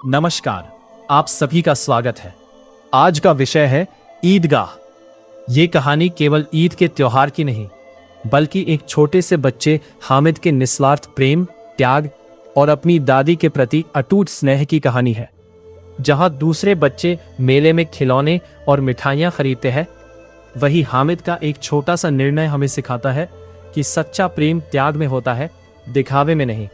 नमस्कार, आप सभी का स्वागत है। आज का विषय है ईदगाह। ये कहानी केवल ईद के त्योहार की नहीं, बल्कि एक छोटे से बच्चे हामिद के निस्वार्थ प्रेम, त्याग और अपनी दादी के प्रति अटूट स्नेह की कहानी है। जहां दूसरे बच्चे मेले में खिलौने और मिठाइयां खरीदते हैं, वही हामिद का एक छोटा सा निर्णय हमें सिखाता है कि सच्चा प्रेम त्याग में होता है, दिखावे में नहीं।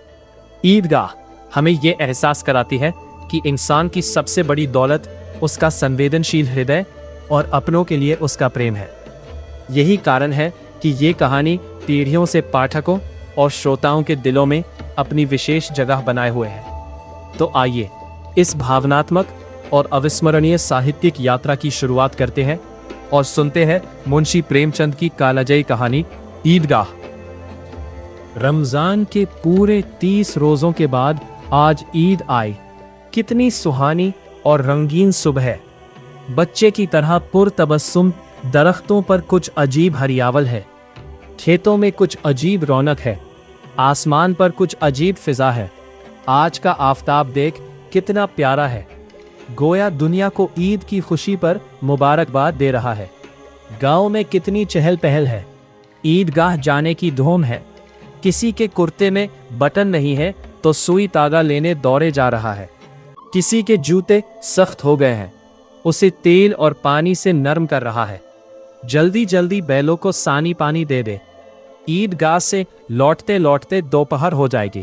ईदगाह हमें ये एहसास कराती है कि इंसान की सबसे बड़ी दौलत उसका संवेदनशील हृदय और अपनों के लिए उसका प्रेम है। यही कारण है कि ये कहानी पीढ़ियों से पाठकों और श्रोताओं के दिलों में अपनी विशेष जगह बनाए हुए है। तो आइए इस भावनात्मक और अविस्मरणीय साहित्यिक यात्रा की शुरुआत करते हैं और सुनते हैं मुंशी प्रेमचंद की कालजयी कहानी ईदगाह। रमजान के पूरे 30 रोजों के बाद आज ईद आई। कितनी सुहानी और रंगीन सुबह। बच्चे की तरह पुरतबस्सुम दरख्तों पर कुछ अजीब हरियावल है, खेतों में कुछ अजीब रौनक है, आसमान पर कुछ अजीब फिजा है। आज का आफताब देख कितना प्यारा है, गोया दुनिया को ईद की खुशी पर मुबारकबाद दे रहा है। गांव में कितनी चहल पहल है, ईदगाह जाने की धूम है। किसी के कुर्ते में बटन नहीं है तो सुई तागा लेने दौड़े जा रहा है। किसी के जूते सख्त हो गए हैं, उसे तेल और पानी से नरम कर रहा है। जल्दी जल्दी बैलों को सानी पानी दे दे। ईदगाह से लौटते लौटते दोपहर हो जाएगी।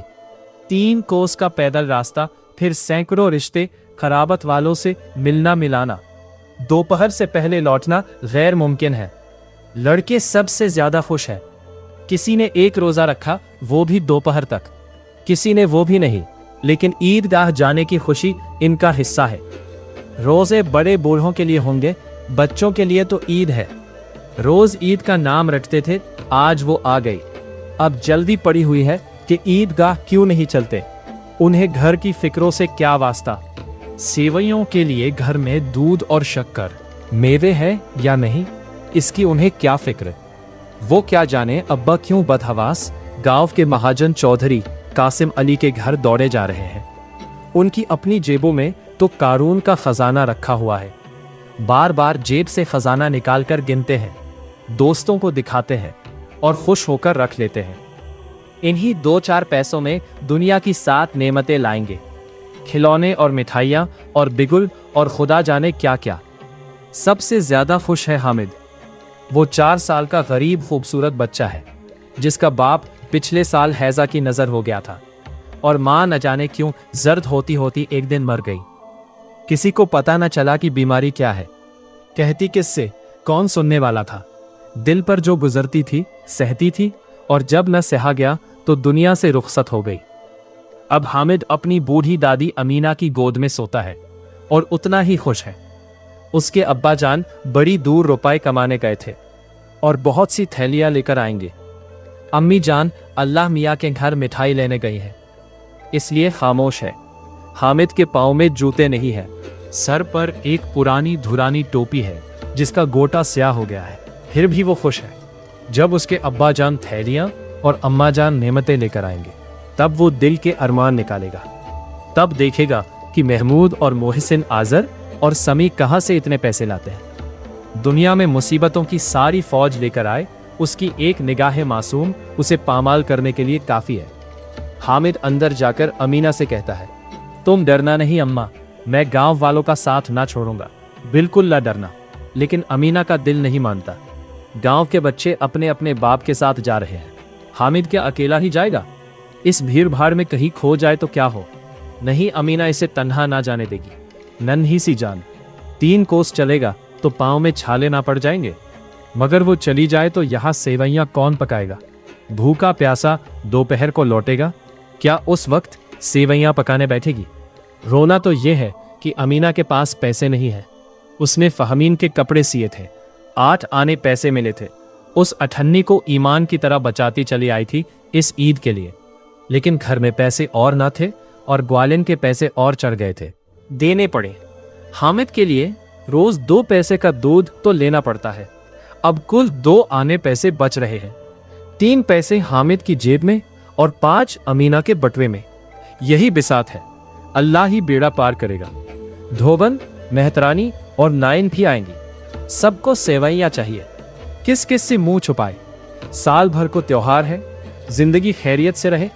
3 कोस का पैदल रास्ता, फिर सैकड़ों रिश्ते, खराबत वालों से मिलना मिलाना। दोपहर से पहले लौटना गैर मुमकिन है। लड़के सबसे ज्यादा खुश है। किसी ने 1 रोजा रखा, वो भी दोपहर तक। किसी ने वो भी नहीं, लेकिन ईदगाह जाने की खुशी इनका हिस्सा है। रोजे बड़े बूढ़ों के लिए होंगे, बच्चों के लिए तो ईद है। रोज ईद का नाम रटते थे, आज वो आ गई। अब जल्दी पड़ी हुई है कि ईदगाह क्यों नहीं चलते। उन्हें घर की फिक्रों से क्या वास्ता। सेवइयों के लिए घर में दूध और शक्कर, मेवे है या नहीं, इसकी उन्हें क्या फिक्र। वो क्या जाने अब्बा क्यों बदहवास गांव के महाजन चौधरी कासिम अली के घर दौड़े जा रहे हैं। उनकी अपनी जेबों में तो कारून का खजाना रखा हुआ है। बार बार जेब से खजाना निकालकर गिनते हैं, दोस्तों को दिखाते हैं और खुश होकर रख लेते हैं। इन्हीं 2-4 पैसों में दुनिया की 7 नेमतें लाएंगे, खिलौने और मिठाइयाँ और बिगुल और खुदा जाने क्या क्या। सबसे ज्यादा खुश है हामिद। वो 4 साल का गरीब खूबसूरत बच्चा है, जिसका बाप पिछले साल हैजा की नजर हो गया था और मां न जाने क्यों जर्द होती होती एक दिन मर गई। किसी को पता न चला कि बीमारी क्या है, कहती किससे, कौन सुनने वाला था। दिल पर जो गुजरती थी सहती थी, और जब न सहा गया तो दुनिया से रुखसत हो गई। अब हामिद अपनी बूढ़ी दादी अमीना की गोद में सोता है और उतना ही खुश है। उसके अब्बा जान बड़ी दूर रुपए कमाने गए थे और बहुत सी थैलियां लेकर आएंगे। अम्मी जान अल्लाह मियाँ के घर मिठाई लेने गई है, इसलिए खामोश है। हामिद के पाँव में जूते नहीं है, सर पर एक पुरानी धुरानी टोपी है जिसका गोटा स्याह हो गया है, फिर भी वो खुश है। जब उसके अब्बा जान थैलियां और अम्मा जान नेमतें लेकर आएंगे, तब वो दिल के अरमान निकालेगा। तब देखेगा कि महमूद और मोहसिन आजर और समी कहाँ से इतने पैसे लाते हैं। दुनिया में मुसीबतों की सारी फौज लेकर आए, उसकी एक निगाह मासूम उसे पामाल करने के लिए काफी है। हामिद अंदर जाकर अमीना से कहता है, तुम डरना नहीं अम्मा, मैं गांव वालों का साथ ना छोड़ूंगा। बिल्कुल न डरना। लेकिन अमीना का दिल नहीं मानता। गांव के बच्चे अपने अपने बाप के साथ जा रहे हैं, हामिद क्या अकेला ही जाएगा? इस भीड़ भाड़ में कहीं खो जाए तो क्या हो। नहीं, अमीना इसे तन्हा ना जाने देगी। नन्ही सी जान, 3 कोस चलेगा तो पाँव में छाले ना पड़ जाएंगे। मगर वो चली जाए तो यहाँ सेवइयाँ कौन पकाएगा? भूखा प्यासा दोपहर को लौटेगा, क्या उस वक्त सेवइयाँ पकाने बैठेगी? रोना तो ये है कि अमीना के पास पैसे नहीं है। उसने फहमीन के कपड़े सिए थे, 8 आने पैसे मिले थे। उस अठन्नी को ईमान की तरह बचाती चली आई थी इस ईद के लिए। लेकिन घर में पैसे और ना थे और ग्वालिन के पैसे और चढ़ गए थे, देने पड़े। हामिद के लिए रोज 2 पैसे का दूध तो लेना पड़ता है। अब कुल 2 आने पैसे बच रहे हैं। 3 पैसे हामिद की जेब में और 5 अमीना के बटवे में। यही बिसात है। अल्लाह ही बेड़ा पार करेगा। धोबन, मेहतरानी और नाइन भी आएंगी। सबको सेवैयां चाहिए। किस किस से मुंह छुपाए। साल भर को त्योहार है, जिंदगी खैरियत से रहे।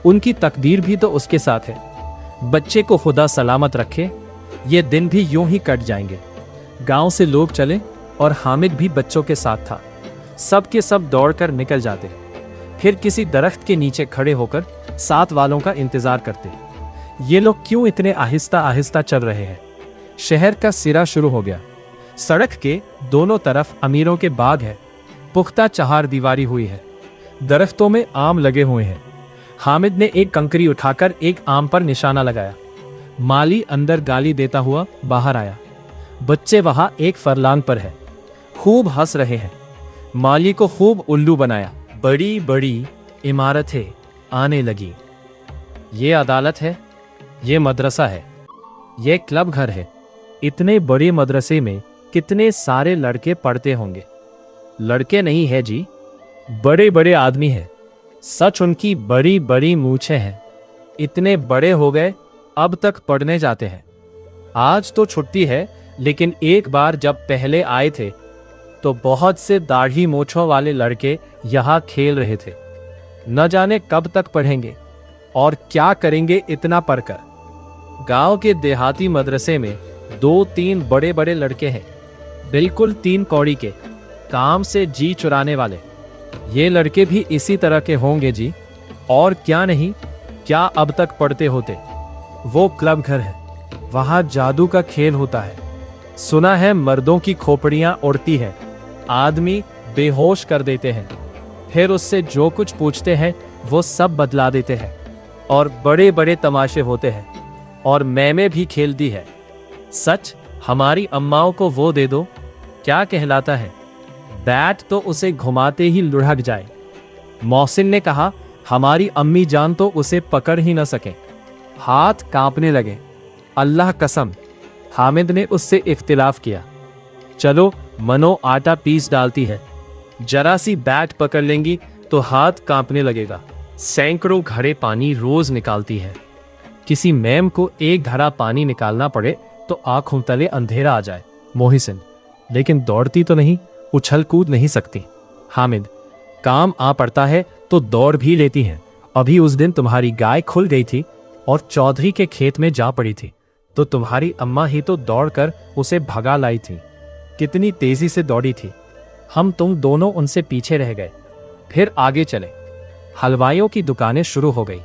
उनकी तकदीर भी तो उसके साथ है। बच्चे को खुदा सलामत रखे। ये दिन भी यूं ही कट जाएंगे। गांव से लोग चले और हामिद भी बच्चों के साथ था। सब के सब दौड़कर निकल जाते, फिर किसी दरख्त के नीचे खड़े होकर साथ वालों का इंतजार करते। ये लोग क्यों इतने आहिस्ता आहिस्ता चल रहे हैं? शहर का सिरा शुरू हो गया। सड़क के दोनों तरफ अमीरों के बाग है। पुख्ता चहार दीवारी हुई है। दरख्तों में आम लगे हुए हैं। हामिद ने एक कंकरी उठाकर एक आम पर निशाना लगाया। माली अंदर गाली देता हुआ बाहर आया। बच्चे वहां एक फरलांग पर है, खूब हंस रहे हैं। माली को खूब उल्लू बनाया। बड़ी बड़ी इमारतें आने लगी। ये अदालत है, ये मदरसा है, ये क्लब घर है। इतने बड़े मदरसे में कितने सारे लड़के पढ़ते होंगे। लड़के नहीं है जी, बड़े बड़े आदमी हैं। सच उनकी बड़ी बड़ी मूछें हैं। इतने बड़े हो गए, अब तक पढ़ने जाते हैं। आज तो छुट्टी है, लेकिन एक बार जब पहले आए थे तो बहुत से दाढ़ी मूछों वाले लड़के यहाँ खेल रहे थे। न जाने कब तक पढ़ेंगे और क्या करेंगे इतना पढ़कर। गांव के देहाती मदरसे में 2-3 बड़े बड़े लड़के हैं, बिल्कुल 3 कौड़ी के, काम से जी चुराने वाले। ये लड़के भी इसी तरह के होंगे जी, और क्या नहीं, क्या अब तक पढ़ते होते। वो क्लब घर है, वहां जादू का खेल होता है। सुना है मर्दों की खोपड़ियां उड़ती है, आदमी बेहोश कर देते हैं, फिर उससे जो कुछ पूछते हैं वो सब बदला देते हैं। और बड़े बड़े तमाशे होते हैं, और मैंने भी खेल दी है। सच, हमारी अम्माओं को वो दे दो, क्या कहलाता है, बैट तो उसे घुमाते ही लुढ़क जाए। मोहसिन ने कहा, हमारी अम्मी जान तो उसे पकड़ ही न सके। हाथ कांपने लगे। अल्लाह कसम, हामिद ने उससे इख्तिलाफ किया। चलो, मनो आटा पीस डालती है, जरा सी बैट पकड़ लेंगी तो हाथ कांपने लगेगा। सैकड़ों घड़े पानी रोज निकालती है। किसी मैम को एक घड़ा पानी निकालना पड़े तो आंखों तले अंधेरा आ जाए। मोहसिन, लेकिन दौड़ती तो नहीं, उछल कूद नहीं सकती। हामिद, काम आ पड़ता है तो दौड़ भी लेती हैं। अभी उस दिन तुम्हारी गाय खुल गई थी और चौधरी के खेत में जा पड़ी थी, तो तुम्हारी अम्मा ही तो दौड़कर उसे भगा लाई थी। कितनी तेजी से दौड़ी थी। हम तुम दोनों उनसे पीछे रह गए, फिर आगे चले। हलवाइयों की दुकानें शुरू हो गई।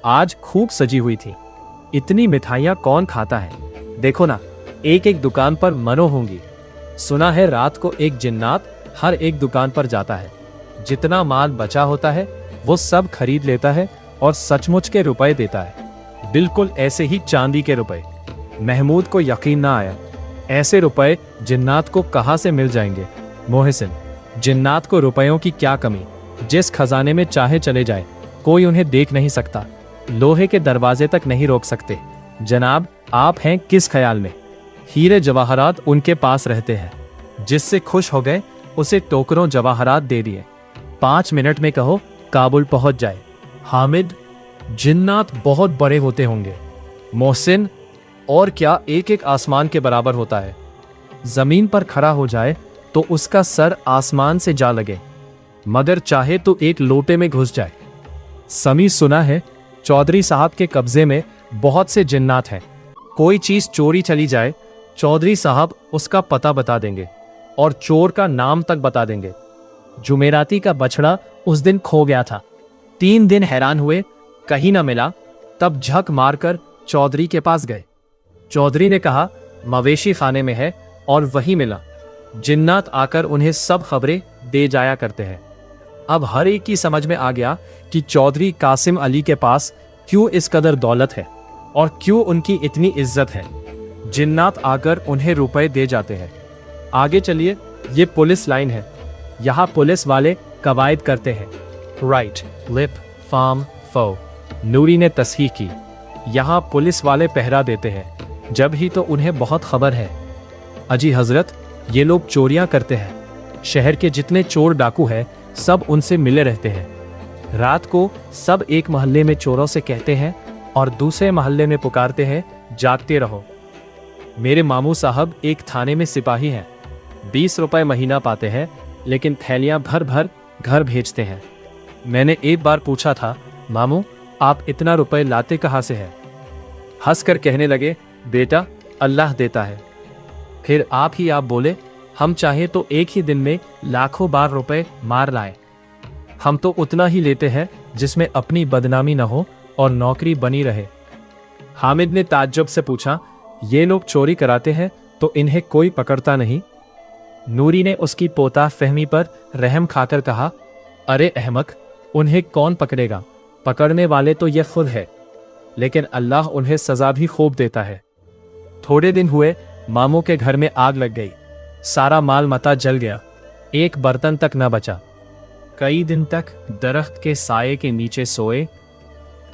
आज खूब सजी हुई थी। इतनी मिठाइयाँ कौन खाता है? देखो ना, एक एक दुकान पर मनो होंगी। सुना है रात को एक जिन्नात हर एक दुकान पर जाता है, जितना माल बचा होता है वो सब खरीद लेता है और सचमुच के रुपए देता है, बिल्कुल ऐसे ही चांदी के रुपए। महमूद को यकीन ना आया, ऐसे रुपए जिन्नात को कहां से मिल जाएंगे। मोहसिन, जिन्नात को रुपयों की क्या कमी, जिस खजाने में चाहे चले जाए, कोई उन्हें देख नहीं सकता, लोहे के दरवाजे तक नहीं रोक सकते। जनाब, आप हैं किस ख्याल में? हीरे जवाहरात उनके पास रहते हैं, जिससे खुश हो गए उसे टोकरों जवाहरात दे दिए। 5 मिनट में कहो काबुल पहुंच जाए। हामिद, जिन्नात बहुत बड़े होते होंगे। मोहसिन, और क्या, एक एक आसमान के बराबर होता है। जमीन पर खड़ा हो जाए तो उसका सर आसमान से जा लगे, मगर चाहे तो एक लोटे में घुस जाए। समी, सुना है चौधरी साहब के कब्जे में बहुत से जिन्नात हैं। कोई चीज चोरी चली जाए, चौधरी साहब उसका पता बता देंगे और चोर का नाम तक बता देंगे। जुमेराती का बछड़ा उस दिन खो गया था। 3 दिन हैरान हुए, कहीं ना मिला। तब झक मारकर चौधरी के पास गए। चौधरी ने कहा मवेशी खाने में है, और वही मिला। जिन्नात आकर उन्हें सब खबरें दे जाया करते हैं। अब हर एक की समझ में आ गया कि चौधरी कासिम अली के पास क्यों इस कदर दौलत है और क्यों उनकी इतनी इज्जत है। जिन्नात आकर उन्हें रुपए दे जाते हैं। आगे चलिए, ये पुलिस लाइन है। यहाँ पुलिस वाले कवायद करते हैं। राइट, लिप, फार्म, फो। नूरी ने तस्हीह की। यहाँ पुलिस वाले पहरा देते हैं, जब ही तो उन्हें बहुत खबर है। अजी हजरत, ये लोग चोरियां करते हैं। शहर के जितने चोर डाकू हैं, सब उनसे मिले रहते हैं। रात को सब एक मोहल्ले में चोरों से कहते हैं, और दूसरे मोहल्ले में पुकारते हैं, जागते रहो। मेरे मामू साहब एक थाने में सिपाही हैं, 20 रुपए महीना पाते हैं, लेकिन थैलियां भर भर घर भेजते हैं। मैंने एक बार पूछा था, मामू आप इतना रुपए लाते कहाँ से हैं? हंसकर कहने लगे, बेटा अल्लाह देता है। फिर आप बोले, हम चाहे तो एक ही दिन में लाखों बार रुपए मार लाए। हम तो उतना ही लेते हैं जिसमें अपनी बदनामी न हो और नौकरी बनी रहे। हामिद ने ताज्जुब से पूछा, ये लोग चोरी कराते हैं तो इन्हें कोई पकड़ता नहीं? नूरी ने उसकी पोता फहमी पर रहम खाकर कहा, अरे अहमक, उन्हें कौन पकड़ेगा? पकड़ने वाले तो ये खुद है, लेकिन अल्लाह उन्हें सजा भी खूब देता है। थोड़े दिन हुए, मामू के घर में आग लग गई। सारा माल मता जल गया, एक बर्तन तक न बचा। कई दिन तक दरख्त के साये के नीचे सोए।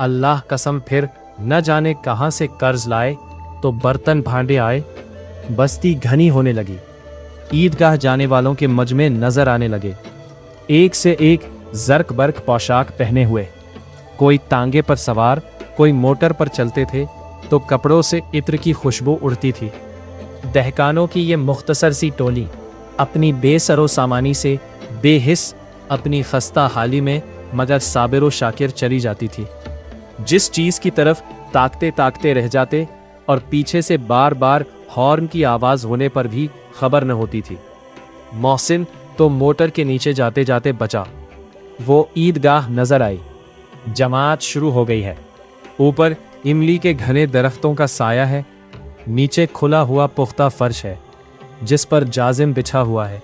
अल्लाह कसम, फिर न जाने कहां से कर्ज लाए तो बर्तन भांडे आए। बस्ती घनी होने लगी। ईदगाह जाने वालों के मजमे नजर आने लगे, एक से एक जर्क बर्क पोशाक पहने हुए। कोई तांगे पर सवार, कोई मोटर पर चलते थे, तो कपड़ों से इत्र की खुशबू उड़ती थी। दहकानों की ये मुख्तसर सी टोली अपनी बेसरो सामानी से बेहिस, अपनी खस्ता हाली में मगर साबिर व शाकिर चली जाती थी। जिस चीज की तरफ ताकते ताकते रह जाते और पीछे से बार बार हॉर्न की आवाज होने पर भी खबर न होती थी। मोहसिन तो मोटर के नीचे जाते जाते बचा। वो ईदगाह नजर आई। जमात शुरू हो गई है। ऊपर इमली के घने दरख्तों का साया है, नीचे खुला हुआ पुख्ता फर्श है जिस पर जाजिम बिछा हुआ है,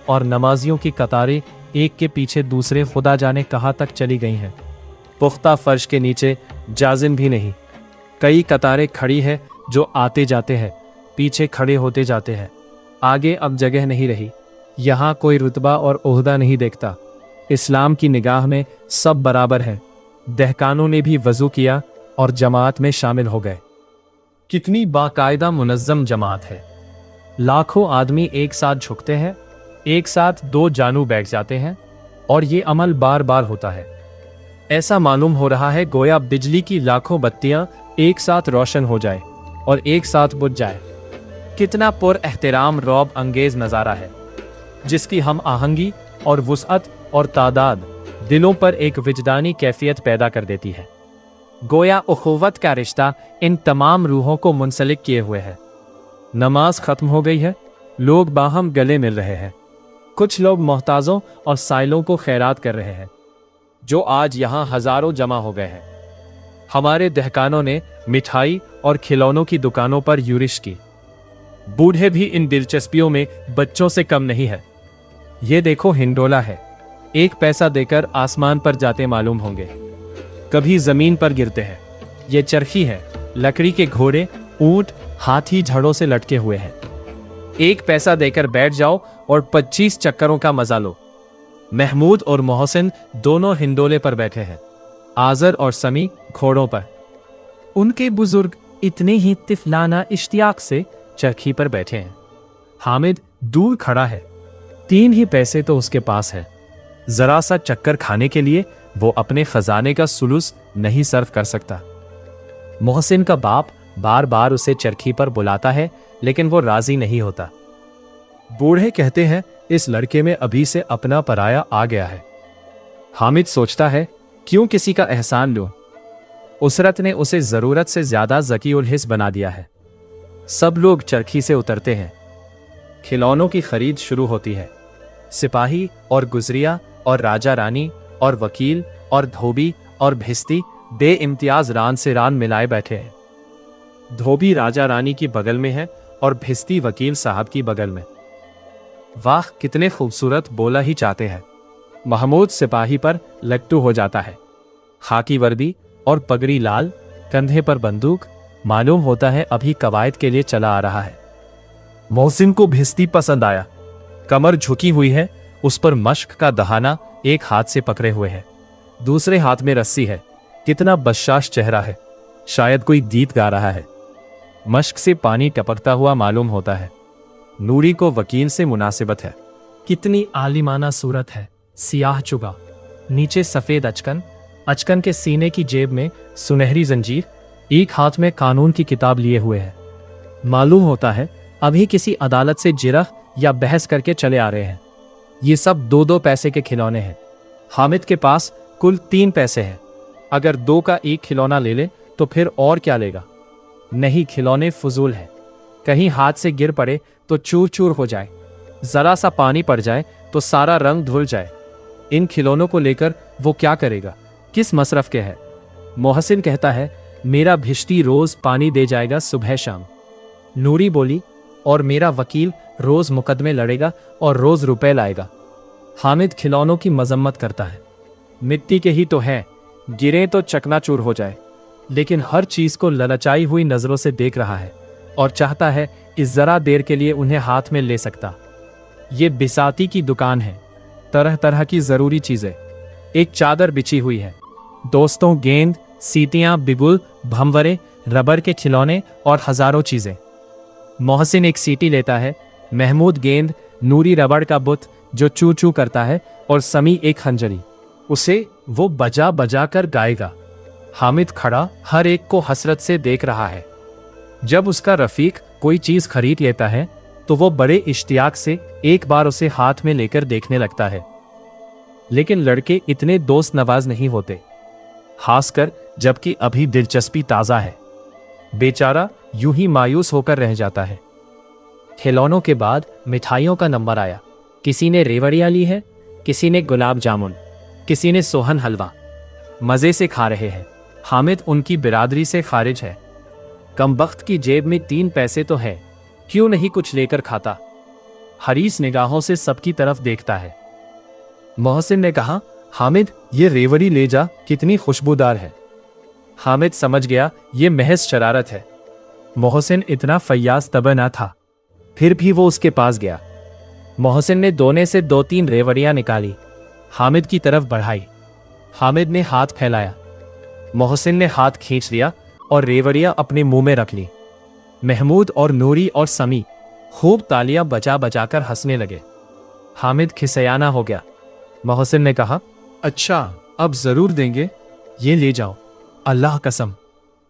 और नमाजियों की कतारें एक के पीछे दूसरे खुदा जाने कहाँ तक चली गई हैं। पुख्ता फर्श के नीचे जाजिम भी नहीं। कई कतारें खड़ी है जो आते जाते हैं, पीछे खड़े होते जाते हैं। आगे अब जगह नहीं रही। यहाँ कोई रुतबा और ओहदा नहीं देखता। इस्लाम की निगाह में सब बराबर है। दहकानों ने भी वजू किया और जमात में शामिल हो गए। कितनी बाकायदा मुनज़्ज़म जमात है। लाखों आदमी एक साथ झुकते हैं, एक साथ दो जानू बैठ जाते हैं, और ये अमल बार बार होता है। ऐसा मालूम हो रहा है गोया बिजली की लाखों बत्तियां एक साथ रोशन हो जाए और एक साथ बुझ जाए। कितना पुर एहतराम रौब अंगेज नज़ारा है, जिसकी हम आहंगी और वुसअत और तादाद दिलों पर एक विजदानी कैफियत पैदा कर देती है। गोया उखुवत का रिश्ता इन तमाम रूहों को मुंसलिक किए हुए है। नमाज खत्म हो गई है, लोग बाहम गले मिल रहे हैं। कुछ लोग मोहताजों और साइलों को खैरात कर रहे हैं, जो आज यहाँ हजारों जमा हो गए हैं। हमारे दहकानों ने मिठाई और खिलौनों की दुकानों पर यूरिश की। बूढ़े भी इन दिलचस्पियों में बच्चों से कम नहीं है। ये देखो, हिंडोला है, 1 पैसा देकर आसमान पर जाते मालूम होंगे, कभी जमीन पर गिरते हैं। ये चरखी है, लकड़ी के घोड़े, ऊंट, हाथी झड़ों से लटके हुए हैं। 1 पैसा देकर बैठ जाओ और 25 चक्करों का मजा लो। महमूद और मोहसिन दोनों हिंडोले पर बैठे हैं, आजर और समी घोड़ों पर। उनके बुजुर्ग इतने ही तिफलाना इश्तियाक से चरखी पर बैठे हैं। हामिद दूर खड़ा है, 3 ही पैसे तो उसके पास है। जरा सा चक्कर खाने के लिए वो अपने खजाने का सुलुस नहीं सर्व कर सकता। मोहसिन का बाप बार बार उसे चरखी पर बुलाता है, लेकिन वो राजी नहीं होता। बूढ़े कहते हैं, इस लड़के में अभी से अपना पराया आ गया है। हामिद सोचता है, क्यों किसी का एहसान लूं? उसरत ने उसे जरूरत से ज्यादा ज़की उल हिस्स बना दिया है। सब लोग चरखी से उतरते हैं। खिलौनों की खरीद शुरू होती है। सिपाही और गुजरिया और राजा रानी और वकील और धोबी और भिस्ती बेइम्तियाज रान से रान मिलाए बैठे हैं। धोबी राजा रानी की बगल में है और भिस्ती वकील साहब की बगल में। वाह, कितने खूबसूरत, बोला ही चाहते हैं। महमूद सिपाही पर लट्टू हो जाता है। खाकी वर्दी और पगड़ी लाल, कंधे पर बंदूक, मालूम होता है अभी कवायद के लिए चला आ रहा है। मोहसिन को भिस्ती पसंद आया। कमर झुकी हुई है, उस पर मश्क का दहाना एक हाथ से पकड़े हुए है, दूसरे हाथ में रस्सी है। कितना बशाश चेहरा है, शायद कोई गीत गा रहा है। मश्क से पानी टपकता हुआ मालूम होता है। नूरी को वकील से मुनासिबत है। कितनी आलिमाना सूरत है, सियाह चुगा, नीचे सफेद अचकन, अचकन के सीने की जेब में सुनहरी जंजीर, एक हाथ में कानून की किताब लिए हुए है। मालूम होता है अभी किसी अदालत से जिरह या बहस करके चले आ रहे हैं। ये सब 2-2 पैसे के खिलौने हैं। हामिद के पास कुल 3 पैसे हैं। अगर 2 का एक खिलौना ले ले तो फिर और क्या लेगा? नहीं, खिलौने फजूल है। कहीं हाथ से गिर पड़े तो चूर चूर हो जाए, जरा सा पानी पड़ जाए तो सारा रंग धुल जाए। इन खिलौनों को लेकर वो क्या करेगा? किस मसरफ के है? मोहसिन कहता है मेरा भिश्ती रोज पानी दे जाएगा सुबह शाम। नूरी बोली और मेरा वकील रोज मुकदमे लड़ेगा और रोज रुपए लाएगा। हामिद खिलौनों की मजम्मत करता है। मिट्टी के ही तो हैं, गिरे तो चकनाचूर हो जाए। लेकिन हर चीज को ललचाई हुई नजरों से देख रहा है और चाहता है कि जरा देर के लिए उन्हें हाथ में ले सकता। ये बिसाती की दुकान है, तरह तरह की जरूरी चीजें। एक चादर बिछी हुई है, दोस्तों गेंद, सीटियां, बिगुल, भंवरे, रबर के खिलौने और हजारों चीजें। मोहसिन एक सीटी लेता है, महमूद गेंद, नूरी रबड़ का बुत जो चू चू करता है और समी एक खंजरी। उसे वो बजा बजा कर गाएगा। हामिद खड़ा हर एक को हसरत से देख रहा है। जब उसका रफीक कोई चीज खरीद लेता है तो वो बड़े इश्तियाक से एक बार उसे हाथ में लेकर देखने लगता है। लेकिन लड़के इतने दोस्त नवाज नहीं होते, खासकर जबकि अभी दिलचस्पी ताजा है। बेचारा यूं ही मायूस होकर रह जाता है। खिलौनों के बाद मिठाइयों का नंबर आया। किसी ने रेवड़ियां ली है, किसी ने गुलाब जामुन, किसी ने सोहन हलवा। मजे से खा रहे हैं। हामिद उनकी बिरादरी से खारिज है। कमबख्त की जेब में 3 पैसे तो है, क्यों नहीं कुछ लेकर खाता? हरीस निगाहों से सबकी तरफ देखता है। मोहसिन ने कहा, हामिद ये रेवड़ी ले जा, कितनी खुशबूदार है। हामिद समझ गया ये महज शरारत है। मोहसिन इतना फैयाज तब ना था, फिर भी वो उसके पास गया। मोहसिन ने दोने से 2-3 रेवड़ियां निकाली, हामिद की तरफ बढ़ाई। हामिद ने हाथ फैलाया, मोहसिन ने हाथ खींच लिया और रेवड़ियां अपने मुंह में रख ली। महमूद और नूरी और समी खूब तालियां बजा बजाकर हंसने लगे। हामिद खिसयाना हो गया। मोहसिन ने कहा, अच्छा अब जरूर देंगे, ये ले जाओ, अल्लाह कसम।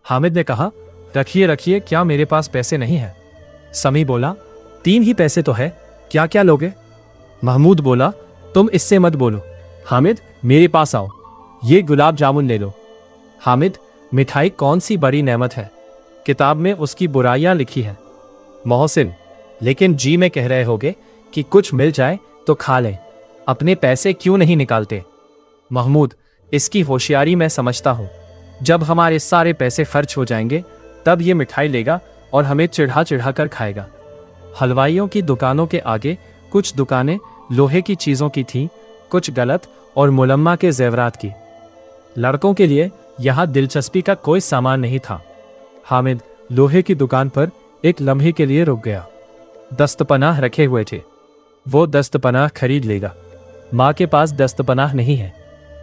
हामिद ने कहा, रखिए रखिए, क्या मेरे पास पैसे नहीं है? समी बोला, 3 ही पैसे तो है, क्या क्या लोगे? महमूद बोला, तुम इससे मत बोलो। हामिद मेरे पास आओ, ये गुलाब जामुन ले लो। हामिद मिठाई कौन सी बड़ी नेमत है, किताब में उसकी बुराइयां लिखी है। मोहसिन, लेकिन जी में कह रहे होगे कि कुछ मिल जाए तो खा लें, अपने पैसे क्यों नहीं निकालते? महमूद, इसकी होशियारी मैं समझता हूं। जब हमारे सारे पैसे खर्च हो जाएंगे तब ये मिठाई लेगा और हमें चिढ़ा चिढ़ा कर खाएगा। हलवाइयों की दुकानों के आगे कुछ दुकानें लोहे की चीजों की थीं, कुछ गलत और मुलम्मा के जेवरात की। लड़कों के लिए यहां दिलचस्पी का कोई सामान नहीं था। हामिद लोहे की दुकान पर एक लम्हे के लिए रुक गया। दस्तपनाह रखे हुए थे, वो दस्तपनाह खरीद लेगा। माँ के पास दस्तपनाह नहीं है,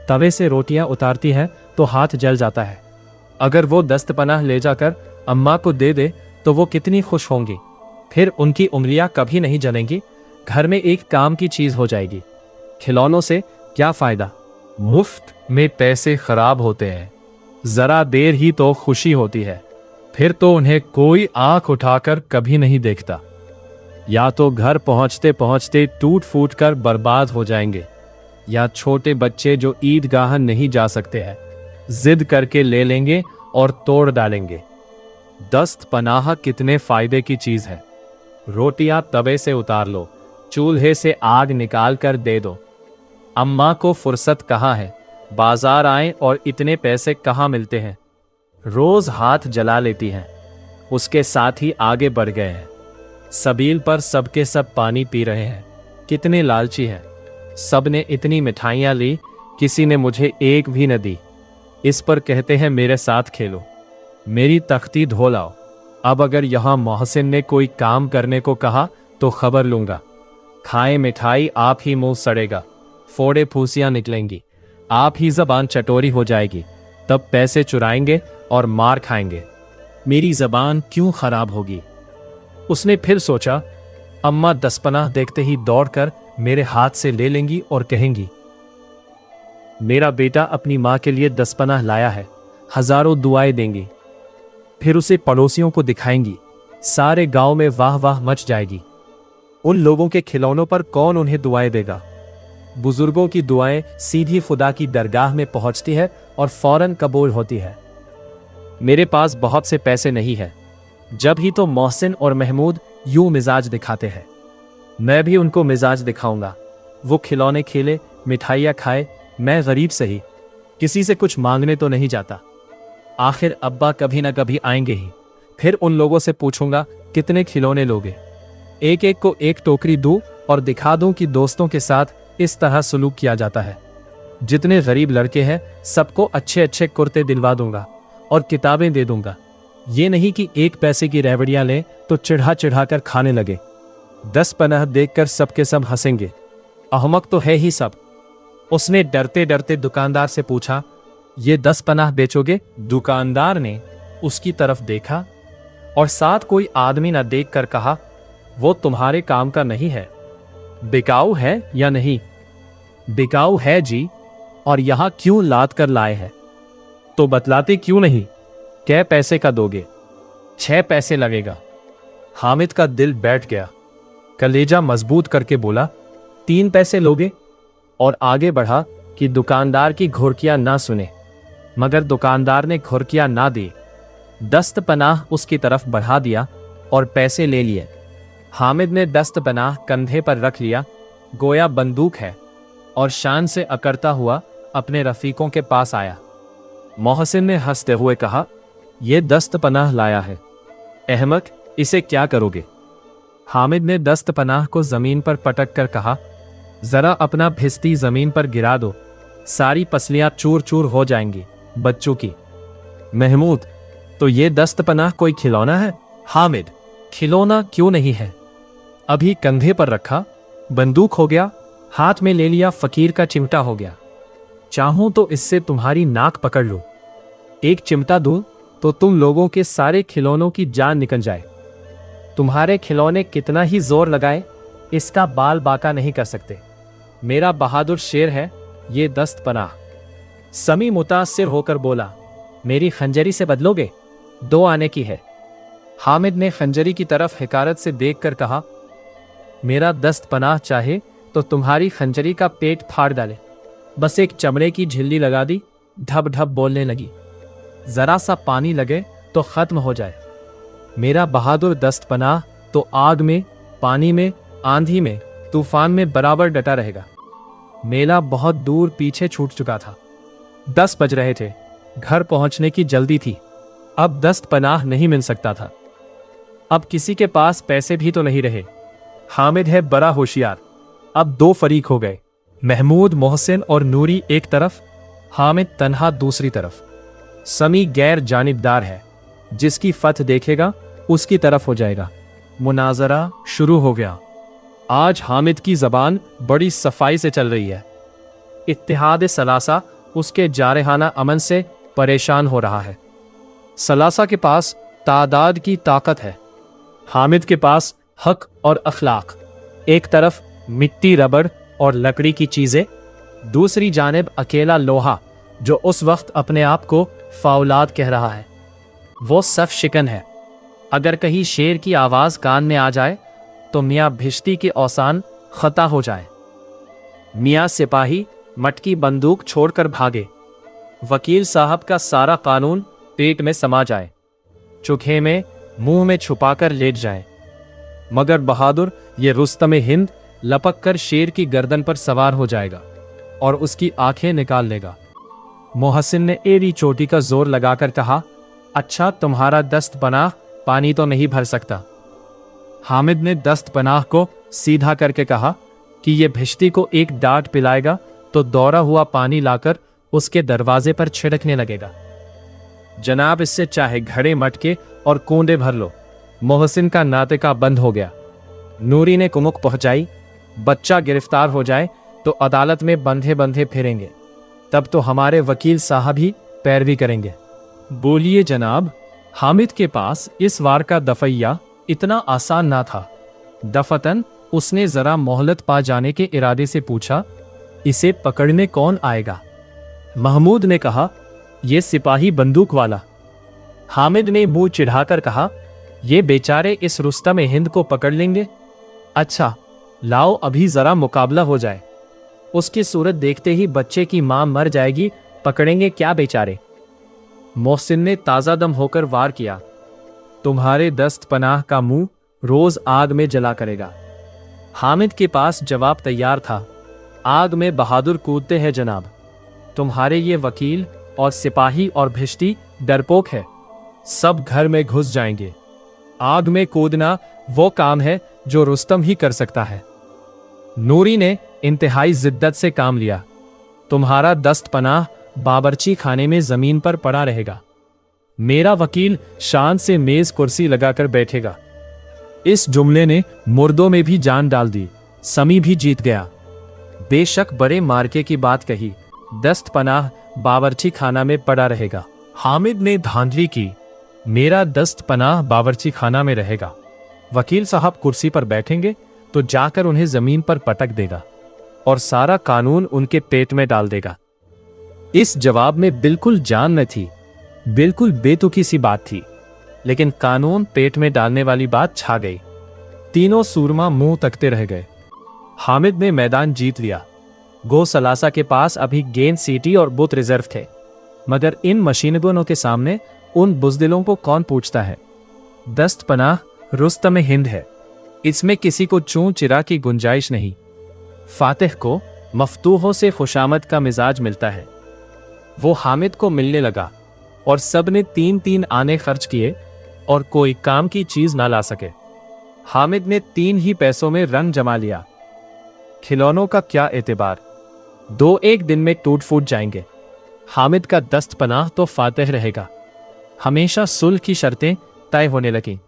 तवे से रोटियां उतारती है तो हाथ जल जाता है। अगर वो दस्तपनाह ले जाकर अम्मा को दे दे तो वो कितनी खुश होंगी। फिर उनकी उंगलियां कभी नहीं जलेंगी, घर में एक काम की चीज हो जाएगी। खिलौनों से क्या फायदा, मुफ्त में पैसे खराब होते हैं। जरा देर ही तो खुशी होती है, फिर तो उन्हें कोई आंख उठाकर कभी नहीं देखता। या तो घर पहुंचते पहुंचते टूट फूट कर बर्बाद हो जाएंगे, या छोटे बच्चे जो ईदगाह नहीं जा सकते हैं जिद करके ले लेंगे और तोड़ डालेंगे। दस्त पनाह कितने फायदे की चीज है। रोटियां तवे से उतार लो, चूल्हे से आग निकाल कर दे दो। अम्मा को फुर्सत कहाँ है, बाजार आए और इतने पैसे कहाँ मिलते हैं। रोज हाथ जला लेती हैं, उसके साथ ही आगे बढ़ गए हैं। सबील पर सबके सब पानी पी रहे हैं, कितने लालची हैं। सब ने इतनी मिठाइयाँ ली, किसी ने मुझे एक भी न दी। इस पर कहते हैं मेरे साथ खेलो, मेरी तख्ती धो लाओ। अब अगर यहाँ मोहसिन ने कोई काम करने को कहा तो खबर लूंगा। खाए मिठाई, आप ही मुंह सड़ेगा, फोड़े फूसियां निकलेंगी, आप ही जबान चटोरी हो जाएगी। तब पैसे चुराएंगे और मार खाएंगे। मेरी जबान क्यों खराब होगी। उसने फिर सोचा, अम्मा दस्तपनाह देखते ही दौड़कर मेरे हाथ से ले लेंगी और कहेंगी, मेरा बेटा अपनी माँ के लिए दस्तपनाह लाया है, हजारों दुआएं देंगी। फिर उसे पड़ोसियों को दिखाएंगी। सारे गांव में वाह वाह मच जाएगी। उन लोगों के खिलौनों पर कौन उन्हें दुआएं देगा? बुजुर्गों की दुआएं सीधी खुदा की दरगाह में पहुंचती है और फौरन कबूल होती है। मेरे पास बहुत से पैसे नहीं है। जब ही तो मोहसिन और महमूद यूं मिजाज दिखाते हैं। मैं भी उनको मिजाज दिखाऊंगा। वो खिलौने खेले, मिठाइयाँ खाए, मैं गरीब सही, किसी से कुछ मांगने तो नहीं जाता। आखिर अब्बा कभी ना कभी आएंगे ही। फिर उन लोगों से पूछूंगा कितने खिलौने लोगे। एक एक को एक टोकरी दूं और दिखा दूं कि दोस्तों के साथ इस तरह सलूक किया जाता है। जितने गरीब लड़के हैं सबको अच्छे अच्छे कुर्ते दिलवा दूंगा और किताबें दे दूंगा। ये नहीं कि 1 पैसे की रेवड़ियां लें तो चिढ़ा चिढ़ा कर खाने लगे। 10 पनाह देखकर सबके सब हंसेंगे। अहमक तो है ही सब। उसने डरते डरते दुकानदार से पूछा, ये 10 पनाह बेचोगे? दुकानदार ने उसकी तरफ देखा और साथ कोई आदमी न देखकर कहा, वो तुम्हारे काम का नहीं है। बिकाऊ है या नहीं? बिकाऊ है जी। और यहां क्यों लाद कर लाए हैं? तो बतलाते क्यों नहीं? कै पैसे का दोगे? 6 पैसे लगेगा। हामिद का दिल बैठ गया। कलेजा मजबूत करके बोला, 3 पैसे लोगे? और आगे बढ़ा कि दुकानदार की घुर्कियां ना सुने। मगर दुकानदार ने घुर्कियां ना दी। दस्त पनाह उसकी तरफ बढ़ा दिया और पैसे ले लिए। हामिद ने दस्त पनाह कंधे पर रख लिया, गोया बंदूक है, और शान से अकड़ता हुआ अपने रफीकों के पास आया। मोहसिन ने हंसते हुए कहा, यह दस्त पनाह लाया है। अहमक, इसे क्या करोगे? हामिद ने दस्त पनाह को जमीन पर पटक कर कहा, जरा अपना भिस्ती जमीन पर गिरा दो, सारी पसलियां चूर चूर हो जाएंगी बच्चों की। महमूद, तो ये दस्त पनाह कोई खिलौना है? हामिद, खिलौना क्यों नहीं है? अभी कंधे पर रखा, बंदूक हो गया, हाथ में ले लिया, फकीर का चिमटा हो गया। चाहूं तो इससे तुम्हारी नाक पकड़ लूं। एक चिमटा दूं तो तुम लोगों के सारे खिलौनों की जान निकल जाए। तुम्हारे खिलौने कितना ही जोर लगाए, इसका बाल बाका नहीं कर सकते। मेरा बहादुर शेर है ये दस्त पनाह। समी मुतासिर होकर बोला, मेरी खंजरी से बदलोगे? 2 आने की है। हामिद ने खंजरी की तरफ हिकारत से देखकर कहा, मेरा दस्त पनाह चाहे तो तुम्हारी खंजरी का पेट फाड़ डाले। बस एक चमड़े की झिल्ली लगा दी, ढब ढब बोलने लगी। जरा सा पानी लगे तो खत्म हो जाए। मेरा बहादुर दस्त पनाह तो आग में, पानी में, आंधी में, तूफान में बराबर डटा रहेगा। मेला बहुत दूर पीछे छूट चुका था। 10 बज रहे थे। घर पहुंचने की जल्दी थी। अब दस्त पनाह नहीं मिल सकता था। अब किसी के पास पैसे भी तो नहीं रहे। हामिद है बड़ा होशियार। अब 2 फरीक हो गए, महमूद, मोहसिन और नूरी एक तरफ, हामिद तन्हा दूसरी तरफ। समी गैर जानिबदार है, जिसकी फत देखेगा उसकी तरफ हो जाएगा। मुनाजरा शुरू हो गया। आज हामिद की जबान बड़ी सफाई से चल रही है। इत्तेहाद सलासा उसके जारहाना अमन से परेशान हो रहा है। सलासा के पास तादाद की ताकत है, हामिद के पास हक और अखलाक। एक तरफ मिट्टी, रबड़ और लकड़ी की चीजें, दूसरी जानिब अकेला लोहा जो उस वक्त अपने आप को फाउलाद कह रहा है। वो सफ शिकन है। अगर कहीं शेर की आवाज कान में आ जाए तो मियाँ भिश्ती के औसान खता हो जाए। मियाँ सिपाही मटकी बंदूक छोड़कर भागे। वकील साहब का सारा कानून पेट में समा जाए, चुखे में मुंह में छुपाकर लेट जाए। मगर बहादुर ये रुस्तम हिंद लपक कर शेर की गर्दन पर सवार हो जाएगा और उसकी आंखें निकाल लेगा। मोहसिन ने एड़ी चोटी का जोर लगाकर कहा, अच्छा, तुम्हारा दस्त पनाह पानी तो नहीं भर सकता। हामिद ने दस्त पनाह को सीधा करके कहा कि ये भिश्ती को एक डांट पिलाएगा तो दौरा हुआ पानी लाकर उसके दरवाजे पर छिड़कने लगेगा। जनाब, इससे चाहे घड़े मटके और कूंडे भर लो। मोहसिन का नातिका बंद हो गया। नूरी ने कुमुक पहुंचाई, बच्चा गिरफ्तार हो जाए तो अदालत में बंधे बंधे फिरेंगे, तब तो हमारे वकील साहब ही पैरवी करेंगे। बोलिए जनाब। हामिद के पास इस वार का दफैया इतना आसान ना था। दफतन उसने जरा मोहलत पा जाने के इरादे से पूछा, इसे पकड़ने कौन आएगा? महमूद ने कहा, यह सिपाही बंदूक वाला। हामिद ने मुंह चिढ़ाकर कहा, ये बेचारे इस रुस्तम हिंद को पकड़ लेंगे। अच्छा लाओ अभी जरा मुकाबला हो जाए। उसकी सूरत देखते ही बच्चे की मां मर जाएगी, पकड़ेंगे क्या बेचारे। मोहसिन ने ताजा दम होकर वार किया, तुम्हारे दस्त पनाह का मुंह रोज आग में जला करेगा। हामिद के पास जवाब तैयार था, आग में बहादुर कूदते हैं जनाब। तुम्हारे ये वकील और सिपाही और भिश्ती डरपोक है, सब घर में घुस जाएंगे। आग में कूदना वो काम है जो रुस्तम ही कर सकता है। नूरी ने इंतहाई जिद्दत से काम लिया, तुम्हारा दस्त पनाह बावर्ची खाने में जमीन पर पड़ा रहेगा। मेरा वकील शान से मेज कुर्सी लगाकर बैठेगा। इस जुमले ने मुर्दों में भी जान डाल दी। समी भी जीत गया। बेशक बड़े मार्के की बात कही, दस्त पनाह बावर्ची खाना में पड़ा रहेगा। हामिद ने धांधली की, मेरा दस्त पनाह बावर्ची खाना में रहेगा। वकील साहब कुर्सी पर बैठेंगे तो जाकर उन्हें जमीन पर पटक देगा और सारा कानून उनके पेट में डाल देगा। इस जवाब में बिल्कुल जान न थी, बिल्कुल बेतुकी सी बात थी, लेकिन कानून पेट में डालने वाली बात छा गई। तीनों सूरमा मुंह तकते रह गए। हामिद ने मैदान जीत लिया। गो सलासा के पास अभी गेंद सीटी और बुत रिजर्व थे, मगर इन मशीनगनों के सामने उन बुजदिलों को कौन पूछता है। दस्त पनाह रुस्तम हिंद है, इसमें किसी को चूं चिरा की गुंजाइश नहीं। फातिह को मफतूहों से खुशामद का मिजाज मिलता है। वो हामिद को मिलने लगा और सब ने 3-3 आने खर्च किए और कोई काम की चीज ना ला सके। हामिद ने 3 ही पैसों में रंग जमा लिया। खिलौनों का क्या एतबार, 2-1 दिन में टूट फूट जाएंगे। हामिद का दस्त पनाह तो फातिह रहेगा। हमेशा सुलह की शर्तें तय होने लगी।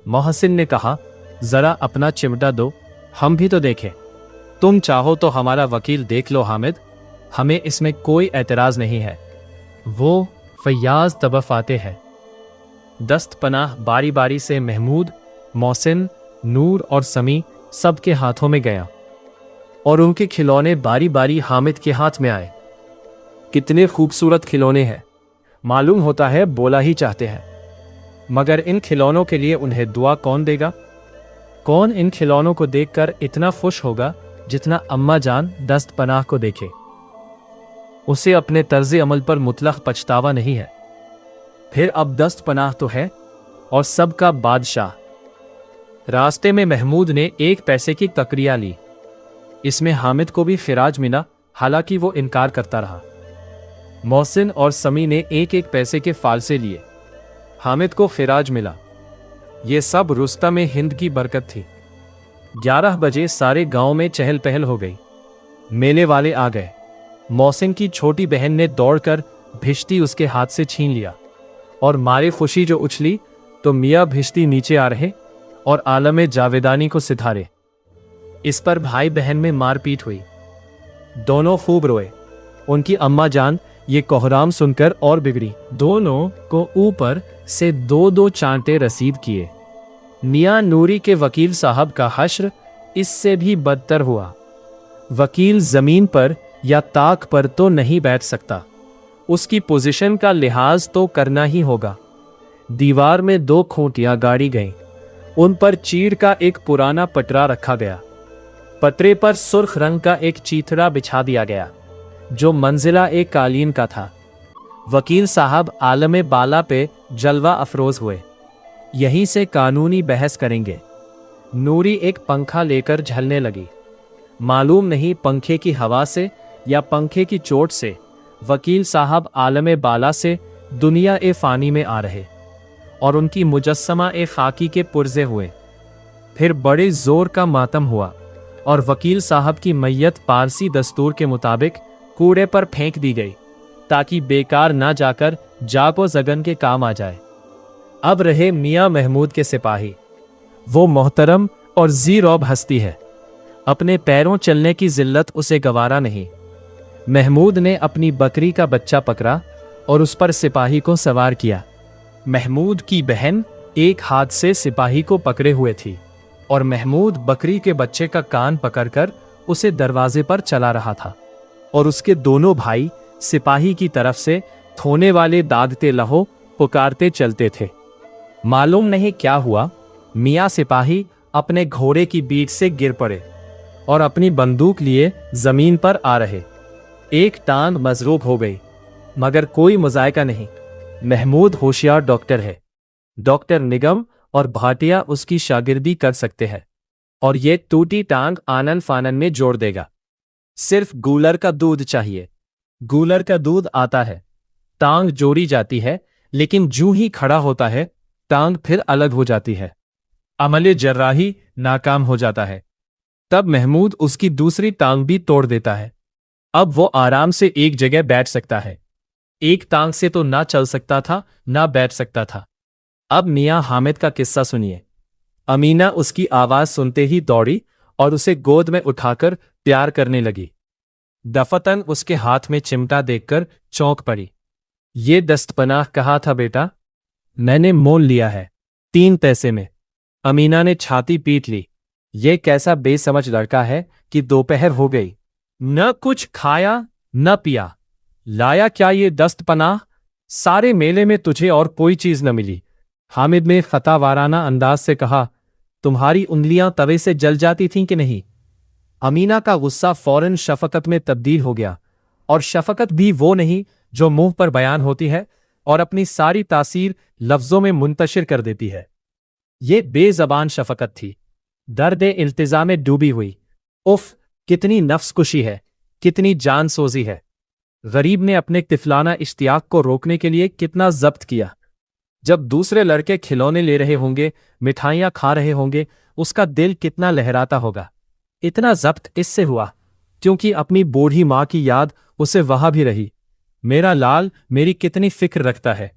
मोहसिन ने कहा, जरा अपना चिमटा दो, हम भी तो देखें। तुम चाहो तो हमारा वकील देख लो हामिद, हमें इसमें कोई एतराज नहीं है। वो फैयाज तबफाते हैं। दस्त पनाह बारी बारी से महमूद, मोहसिन, नूर और समी सबके हाथों में गया और उनके खिलौने बारी बारी हामिद के हाथ में आए। कितने खूबसूरत खिलौने हैं, मालूम होता है बोला ही चाहते हैं। मगर इन खिलौनों के लिए उन्हें दुआ कौन देगा? कौन इन खिलौनों को देखकर इतना खुश होगा जितना अम्मा जान दस्त पनाह को देखे? उसे अपने तर्ज अमल पर मुतलक पछतावा नहीं है। फिर अब दस्त पनाह तो है और सबका बादशाह। रास्ते में महमूद ने 1 पैसे की तकरिया ली। इसमें हामिद को भी खिराज मिला, हालांकि वो इनकार करता रहा। मोहसिन और समी ने 1-1 पैसे के फालसे लिए। हामिद को खिराज मिला। ये सब रुस्तम हिंद की बरकत थी। 11 बजे सारे गांव में चहल पहल हो गई। मेले वाले आ गए। मोहसिन की छोटी बहन ने दौड़कर भिश्ती उसके हाथ से छीन लिया और मारे खुशी जो उछली तो मियाँ भिश्ती नीचे आ रहे और आलम जावेदानी को सिधारे। इस पर भाई बहन में मारपीट हुई। दोनों खूब रोए। उनकी अम्मा जान ये कोहराम सुनकर और बिगड़ी। दोनों को ऊपर से 2-2 चांटे रसीद किए। मियाँ नूरी के वकील साहब का हश्र इससे भी बदतर हुआ। वकील जमीन पर या ताक पर तो नहीं बैठ सकता, उसकी पोजीशन का लिहाज तो करना ही होगा। दीवार में 2 खूंटियां गाड़ी गईं। उन पर चीड़ का एक पुराना पटरा रखा गया। पटरे पर सुर्ख रंग का एक चीथड़ा बिछा दिया गया जो मंजिला एक कालीन का था। वकील साहब आलम बाला पे जलवा अफरोज हुए। यहीं से कानूनी बहस करेंगे। नूरी एक पंखा लेकर झलने लगी। मालूम नहीं पंखे की हवा से या पंखे की चोट से वकील साहब आलम बाला से दुनिया ए फानी में आ रहे और उनकी मुजस्समा ए खाकी के पुर्जे हुए। फिर बड़े जोर का मातम हुआ और वकील साहब की मैयत पारसी दस्तूर के मुताबिक कूड़े पर फेंक दी गई ताकि बेकार ना जाकर जागो जगन के काम आ जाए। अब रहे मियाँ महमूद के सिपाही। वो मोहतरम और जी-रौब हस्ती है। अपने पैरों चलने की जिल्लत उसे गवारा नहीं। महमूद ने अपनी बकरी का बच्चा पकड़ा और उस पर सिपाही को सवार किया। महमूद की बहन एक हाथ से सिपाही को पकड़े हुए थी और महमूद बकरी के बच्चे का कान पकड़कर उसे दरवाजे पर चला रहा था और उसके दोनों भाई सिपाही की तरफ से थोने वाले दागते लहो पुकारते चलते थे। मालूम नहीं क्या हुआ, मियाँ सिपाही अपने घोड़े की बीट से गिर पड़े और अपनी बंदूक लिए जमीन पर आ रहे। एक टांग मजरूब हो गई, मगर कोई मुजायका नहीं। महमूद होशियार डॉक्टर है। डॉक्टर निगम और भाटिया उसकी शागिर्दी कर सकते हैं और ये टूटी टांग आनन फानन में जोड़ देगा। सिर्फ गूलर का दूध चाहिए। गूलर का दूध आता है, टांग जोड़ी जाती है, लेकिन जूं ही खड़ा होता है टांग फिर अलग हो जाती है। अमले जर्राही नाकाम हो जाता है। तब महमूद उसकी दूसरी टांग भी तोड़ देता है। अब वो आराम से एक जगह बैठ सकता है। एक टांग से तो ना चल सकता था ना बैठ सकता था। अब मियाँ हामिद का किस्सा सुनिए। अमीना उसकी आवाज सुनते ही दौड़ी और उसे गोद में उठाकर प्यार करने लगी। दफतन उसके हाथ में चिमटा देखकर चौंक पड़ी। ये दस्तपनाह कहा था बेटा? मैंने मोल लिया है, 3 पैसे में। अमीना ने छाती पीट ली। ये कैसा बेसमझ लड़का है कि दोपहर हो गई, न कुछ खाया न पिया। लाया क्या ये दस्तपनाह? सारे मेले में तुझे और कोई चीज न मिली। हामिद ने खतावाराना अंदाज से कहा, तुम्हारी उंगलियां तवे से जल जाती थीं कि नहीं? अमीना का गुस्सा फौरन शफकत में तब्दील हो गया, और शफकत भी वो नहीं जो मुंह पर बयान होती है और अपनी सारी तासीर लफ्जों में मुंतशिर कर देती है। ये बेजबान शफकत थी, दर्द इल्तिजा में डूबी हुई। उफ, कितनी नफ्सकुशी है, कितनी जानसोजी है। गरीब ने अपने तिफलाना इश्तियाक को रोकने के लिए कितना जब्त किया। जब दूसरे लड़के खिलौने ले रहे होंगे, मिठाइयां खा रहे होंगे, उसका दिल कितना लहराता होगा। इतना जब्त इससे हुआ क्योंकि अपनी बूढ़ी माँ की याद उसे वहां भी रही। मेरा लाल मेरी कितनी फिक्र रखता है।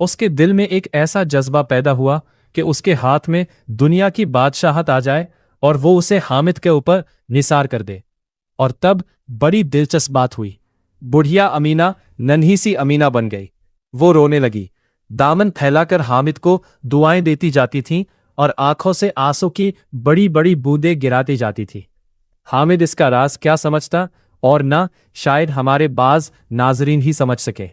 उसके दिल में एक ऐसा जज्बा पैदा हुआ कि उसके हाथ में दुनिया की बादशाहत आ जाए और वो उसे हामिद के ऊपर निसार कर दे। और तब बड़ी दिलचस्प बात हुई। बुढ़िया अमीना नन्ही सी अमीना बन गई। वो रोने लगी, दामन फैलाकर हामिद को दुआएं देती जाती थीं और आंखों से आंसू की बड़ी बड़ी बूंदें गिराती जाती थी। हामिद इसका राज क्या समझता, और ना शायद हमारे बाज नाजरीन ही समझ सके।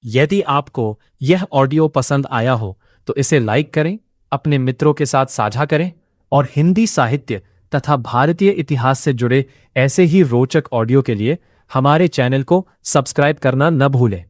यदि आपको यह ऑडियो पसंद आया हो तो इसे लाइक करें, अपने मित्रों के साथ साझा करें और हिंदी साहित्य तथा भारतीय इतिहास से जुड़े ऐसे ही रोचक ऑडियो के लिए हमारे चैनल को सब्सक्राइब करना न भूलें।